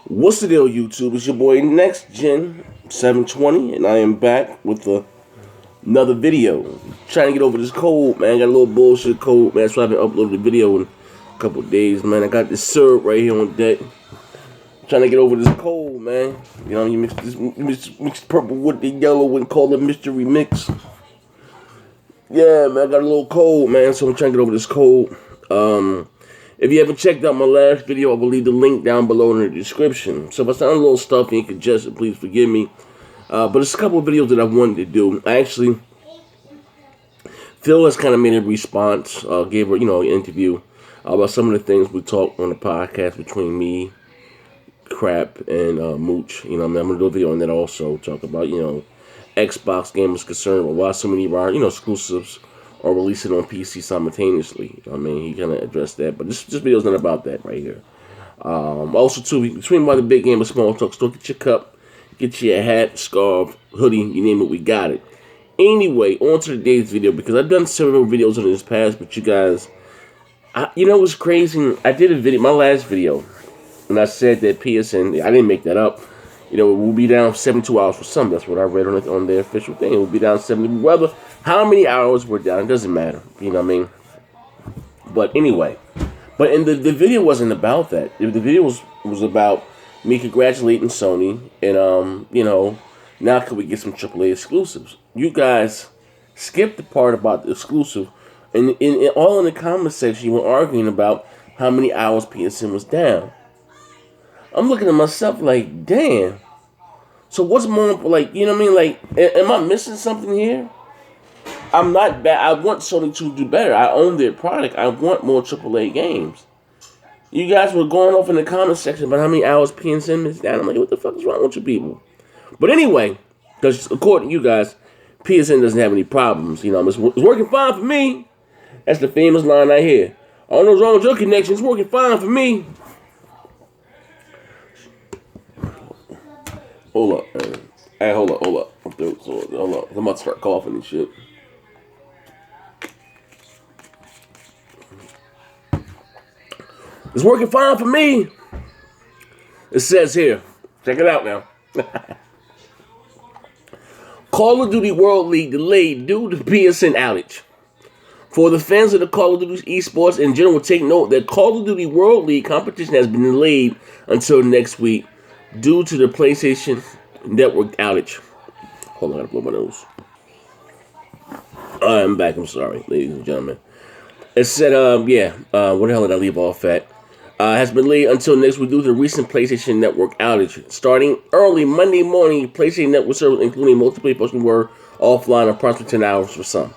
What's the deal, YouTube? It's your boy Next Gen 720, and I am back with another video. Trying to get over this cold, man. Got a little bullshit cold, man. So I haven't uploaded a video in a couple of days, man. I got this syrup right here on deck. Trying to get over this cold, man. You know, you mix purple with the yellow and call it mystery mix. Yeah, man. I got a little cold, man. So I'm trying to get over this cold. If you haven't checked out my last video, I will leave the link down below in the description. So if I sound a little stuffy and congested, please forgive me. But it's a couple of videos that I wanted to do. Phil has kind of made a response, gave her, an interview about some of the things we talked on the podcast between me, Crap, and Mooch. I'm going to do a video on that also. Talk about, Xbox gamers concerned with why so many of our, exclusives or release it on PC simultaneously. He kind of addressed that, but this video's not about that right here. Also, too, between by the big game of small talk store, get your cup, get you a hat, scarf, hoodie, you name it, we got it. Anyway, on to today's video, because I've done several videos on this past, but you guys, what's crazy? I did a video, my last video, and I said that PSN, I didn't make that up. It will be down 72 hours for some. That's what I read on their official thing. It will be down 70. Whether how many hours we're down, it doesn't matter. You know what I mean? But anyway, in the video wasn't about that. The video was about me congratulating Sony and now can we get some AAA exclusives? You guys skipped the part about the exclusive, and all in the comment section you were arguing about how many hours PSN was down. I'm looking at myself like, damn. So what's more, like, you know what I mean? Like, am I missing something here? I'm not bad. I want Sony to do better. I own their product. I want more AAA games. You guys were going off in the comment section about how many hours PSN is down. I'm like, what the fuck is wrong with you people? But anyway, because according to you guys, PSN doesn't have any problems. It's working fine for me. That's the famous line I hear. I don't know what's wrong with your connection. It's working fine for me. Hold up, man. Hey, hold up. Hold up. I'm about to start coughing and shit. It's working fine for me. It says here. Check it out now. Call of Duty World League delayed due to PSN outage. For the fans of the Call of Duty esports in general, take note that Call of Duty World League competition has been delayed until next week due to the PlayStation Network outage. Hold on, I gotta blow my nose. I'm back. I'm sorry, ladies and gentlemen. It said, where the hell did I leave off at? Has been delayed until next week due to the recent PlayStation Network outage. Starting early Monday morning, PlayStation Network servers, including multiplayer portions, were offline approximately 10 hours for some,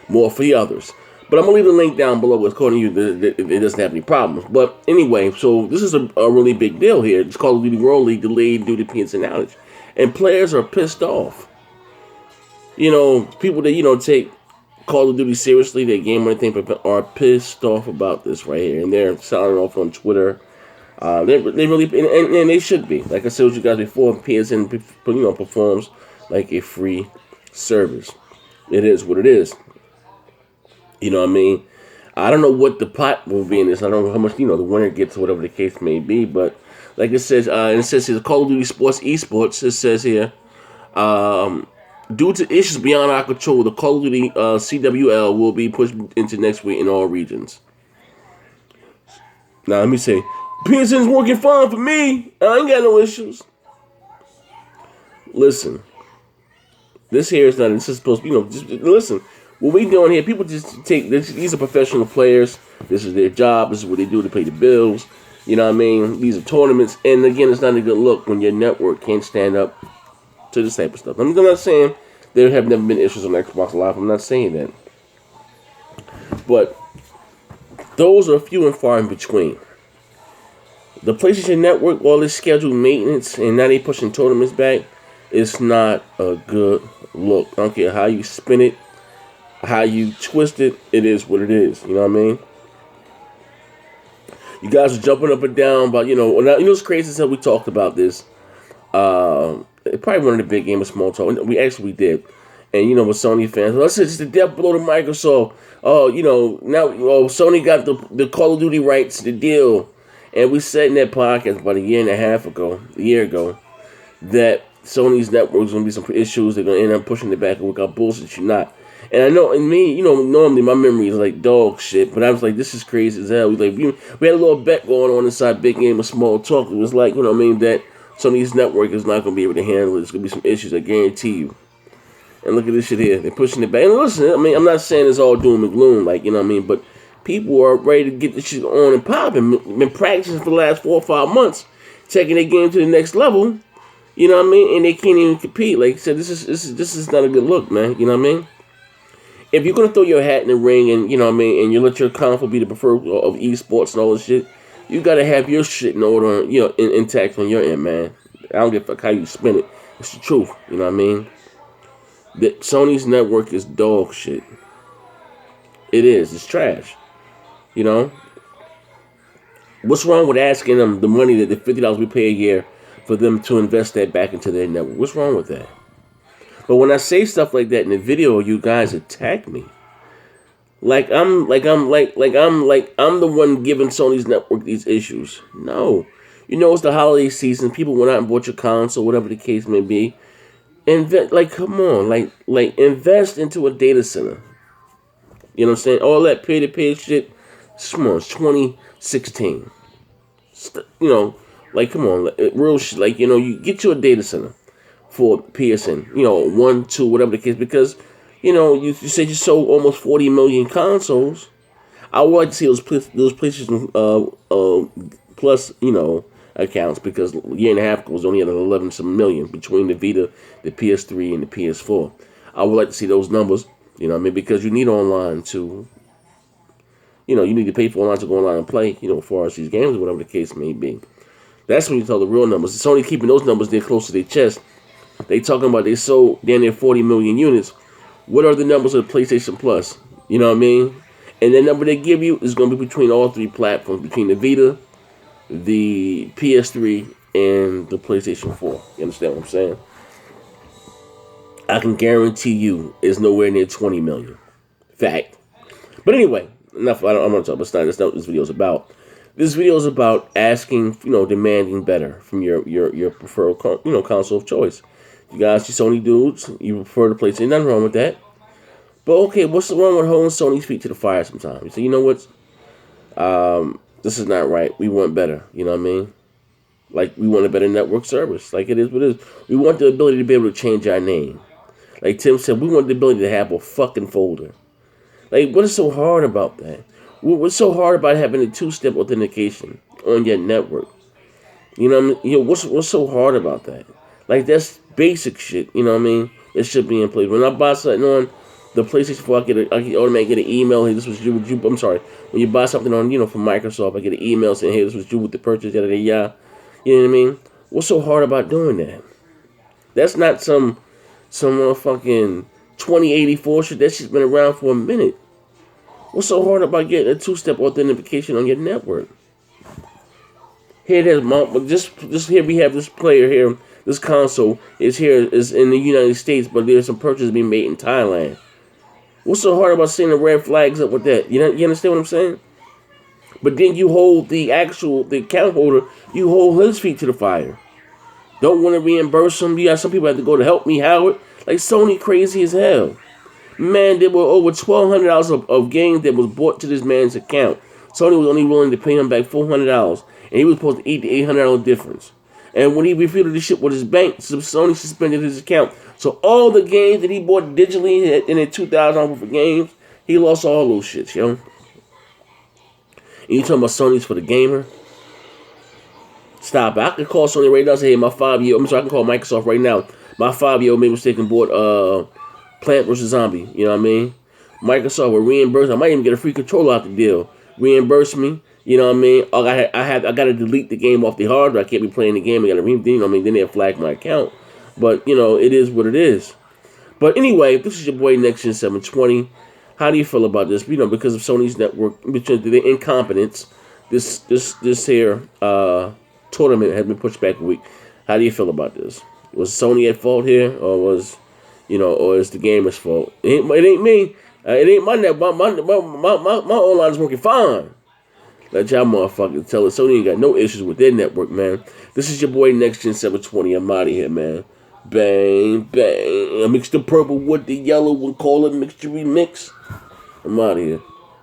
more for the others. But I'm going to leave the link down below. According to you, it doesn't have any problems. But anyway, so this is a really big deal here. It's Call of Duty World League delayed due to PSN outage. And players are pissed off. People that, take Call of Duty seriously, their game or anything, are pissed off about this right here. And they're sounding off on Twitter. They really, and they should be. Like I said with you guys before, PSN, performs like a free service. It is what it is. You know what I mean? I don't know what the pot will be in this. I don't know how much, the winner gets, or whatever the case may be. But like it says, here, Call of Duty Sports Esports, it says here, due to issues beyond our control, the Call of Duty CWL will be pushed into next week in all regions. Now, let me say, PSN's working fine for me. I ain't got no issues. Listen, this is supposed to, just listen. What we doing here, people just take this. These are professional players. This is their job. This is what they do to pay the bills. You know what I mean? These are tournaments. And again, it's not a good look when your network can't stand up to this type of stuff. I'm not saying there have never been issues on Xbox Live. I'm not saying that. But those are few and far in between. The PlayStation Network, while it's scheduled maintenance and now they pushing tournaments back, it's not a good look. I don't care how you spin it, how you twist it, it is what it is. You know what I mean? You guys are jumping up and down about, it's crazy as hell. We talked about this. Probably one of the big game of small talk. We did. And, with Sony fans, well, it's just the death blow to Microsoft. Now Sony got the Call of Duty rights, the deal. And we said in that podcast about a year ago, that Sony's network's gonna be some issues. They're gonna end up pushing it back, and we got bullshit. You not. And I know, and me, normally my memory is like dog shit, but I was like, this is crazy as hell. We had a little bet going on inside Big Game of Small Talk. It was like, that Sony's network is not gonna be able to handle it. There's gonna be some issues, I guarantee you. And look at this shit here. They're pushing it back. And listen, I'm not saying it's all doom and gloom, but people are ready to get this shit on and popping. Been practicing for the last 4 or 5 months, taking their game to the next level. And they can't even compete. Like I said, this is not a good look, man. If you're gonna throw your hat in the ring and and you let your console be the preferred of esports and all this shit, you gotta have your shit in order, intact on your end, man. I don't give a fuck how you spin it. It's the truth, That Sony's network is dog shit. It is. It's trash. What's wrong with asking them the money that the $50 we pay a year for them to invest that back into their network? What's wrong with that? But when I say stuff like that in the video, you guys attack me. I'm the one giving Sony's network these issues. No. It's the holiday season. People went out and bought your console, whatever the case may be. Come on, invest into a data center. You know what I'm saying? All that pay-to-pay shit. Come on, it's 2016. Come on, real shit. You get you a data center for PSN. 1, 2, whatever the case, because you said you sold almost 40 million consoles. I would like to see those PlayStation Plus, accounts, because a year and a half ago was only at 11 some million between the Vita, the PS3, and the PS4. I would like to see those numbers. Because you need online to, you need to pay for online to go online and play, as far as these games, whatever the case may be. That's when you tell the real numbers. It's only keeping those numbers there close to their chest. They talking about they sold down there 40 million units. What are the numbers of the PlayStation Plus? You know what I mean? And the number they give you is going to be between all three platforms, between the Vita, the PS3, and the PlayStation 4. You understand what I'm saying? I can guarantee you it's nowhere near 20 million. Fact. But anyway, enough. I'm not talking about that's not what this video is about. This video is about asking, demanding better from your preferred, console of choice. You guys, you Sony dudes, you prefer the PlayStation. Nothing wrong with that. But okay, what's wrong with holding Sony's feet to the fire sometimes? You say, you know what? This is not right. We want better. You know what I mean? We want a better network service. It is what it is. We want the ability to be able to change our name. Like Tim said, we want the ability to have a fucking folder. What is so hard about that? What's so hard about having a 2-step authentication on your network? What's so hard about that? That's basic shit. You know what I mean? It should be in place. When I buy something on the PlayStation 4, I can automatically get an email. Hey, this was you. I'm sorry. When you buy something on, from Microsoft, I get an email saying, hey, this was you with the purchase. Yada yada yada. You know what I mean? What's so hard about doing that? That's not some motherfucking 2084 shit. That shit's been around for a minute. What's so hard about getting a 2-step authentication on your network? Here it is, just here we have this player here. This console is in the United States, but there's some purchases being made in Thailand. What's so hard about seeing the red flags up with that? You understand what I'm saying? But then you hold the account holder, you hold his feet to the fire. Don't want to reimburse him. You got some people have to go to Help Me Howard. Sony crazy as hell. Man, there were over $1,200 of games that was bought to this man's account. Sony was only willing to pay him back $400, and he was supposed to eat the $800 difference. And when he refuted the shit with his bank, Sony suspended his account. So all the games that he bought digitally in the $2,000 worth of games, he lost all those shits, yo. And you talking about Sony's for the gamer? Stop it. I can call Sony right now and say, hey, my 5-year-old, I can call Microsoft right now. My 5-year-old made a mistake and bought Plant vs. Zombie. You know what I mean? Microsoft will reimburse. I might even get a free controller out the deal. Reimburse me. You know what I mean? I got to delete the game off the hard drive. I can't be playing the game. I got to then they'll flag my account. But, it is what it is. But anyway, this is your boy NextGen 720. How do you feel about this? Because of Sony's network, because of their incompetence, this here tournament has been pushed back a week. How do you feel about this? Was Sony at fault here, or or is the gamer's fault? It ain't me. It ain't my net. My online is working fine. Let y'all motherfuckers tell it. Sony ain't got no issues with their network, man. This is your boy Next Gen 720. I'm out of here, man. Bang, bang. I mix the purple with the yellow and call it mixture remix. I'm out of here.